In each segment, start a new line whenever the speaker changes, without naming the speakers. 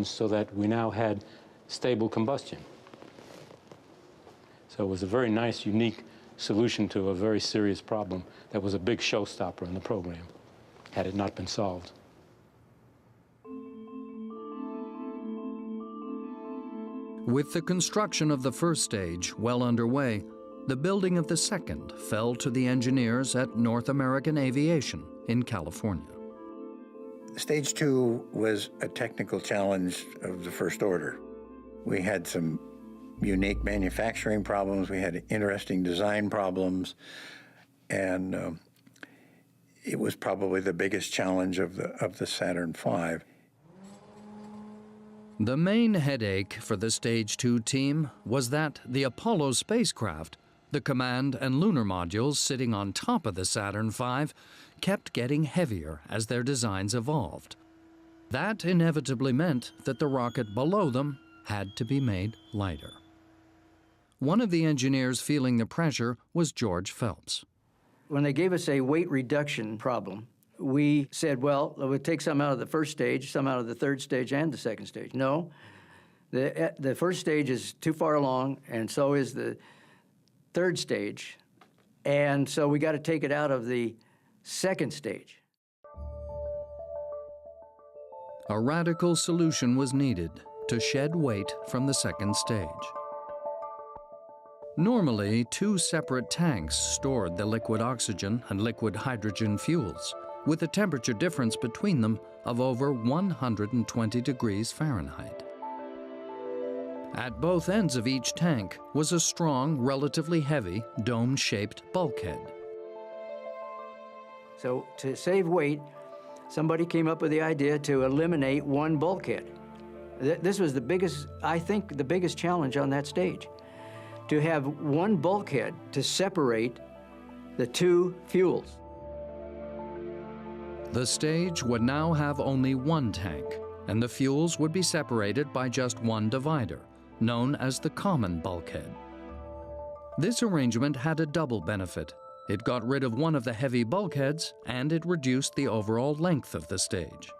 so that we now had stable combustion. So it was a very nice, unique solution to a very serious problem that was a big showstopper in the program, had it not been solved.
With the construction of the first stage well underway, the building of the second fell to the engineers at North American Aviation in California.
Stage 2 was a technical challenge of the first order. We had some unique manufacturing problems, we had interesting design problems, and it was probably the biggest challenge of the Saturn V.
The main headache for the Stage 2 team was that the Apollo spacecraft, the command and lunar modules sitting on top of the Saturn V, kept getting heavier as their designs evolved. That inevitably meant that the rocket below them had to be made lighter. One of the engineers feeling the pressure was George Phelps.
When they gave us a weight reduction problem, we said, well, we'll take some out of the first stage, some out of the third stage and the second stage. No, the first stage is too far along, and so is the third stage, and so we got to take it out of the second stage.
A radical solution was needed to shed weight from the second stage. Normally, two separate tanks stored the liquid oxygen and liquid hydrogen fuels, with a temperature difference between them of over 120 degrees Fahrenheit. At both ends of each tank was a strong, relatively heavy, dome-shaped bulkhead.
So to save weight, somebody came up with the idea to eliminate one bulkhead. This was the biggest, I think, the biggest challenge on that stage, to have one bulkhead to separate the two fuels.
The stage would now have only one tank, and the fuels would be separated by just one divider, known as the common bulkhead. This arrangement had a double benefit. It got rid of one of the heavy bulkheads, and it reduced the overall length of the stage.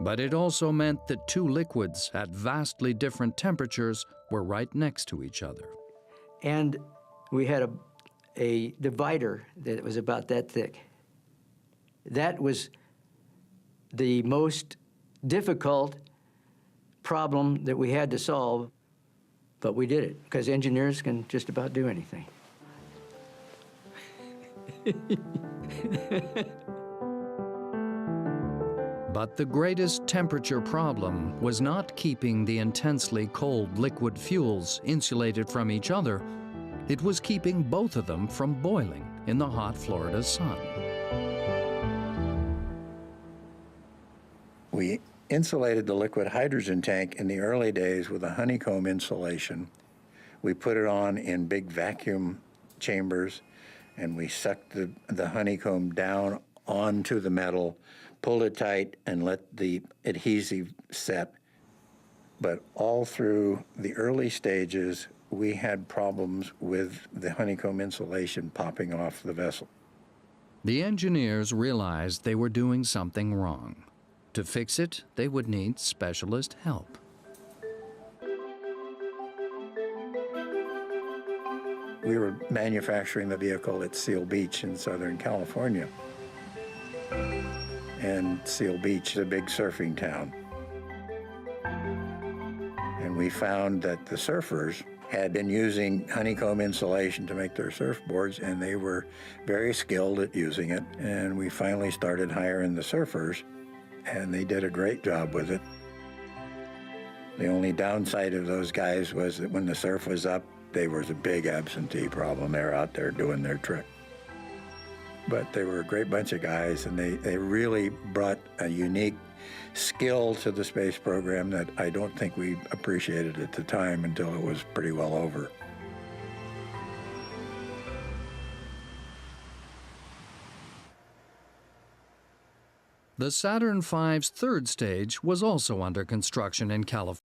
But it also meant that two liquids at vastly different temperatures were right next to each other.
And we had a divider that was about that thick. That was the most difficult problem that we had to solve, but we did it, because engineers can just about do anything.
But the greatest temperature problem was not keeping the intensely cold liquid fuels insulated from each other. It was keeping both of them from boiling in the hot Florida sun.
We insulated the liquid hydrogen tank in the early days with a honeycomb insulation. We put it on in big vacuum chambers, and we sucked the honeycomb down onto the metal, pulled it tight, and let the adhesive set. But all through the early stages, we had problems with the honeycomb insulation popping off the vessel.
The engineers realized they were doing something wrong. To fix it, they would need specialist help.
We were manufacturing the vehicle at Seal Beach in Southern California. And Seal Beach is a big surfing town. And we found that the surfers had been using honeycomb insulation to make their surfboards, and they were very skilled at using it. And we finally started hiring the surfers, and they did a great job with it. The only downside of those guys was that when the surf was up, there was a big absentee problem. They were out there doing their trick. But they were a great bunch of guys, and they really brought a unique skill to the space program that I don't think we appreciated at the time until it was pretty well over.
The Saturn V's third stage was also under construction in California.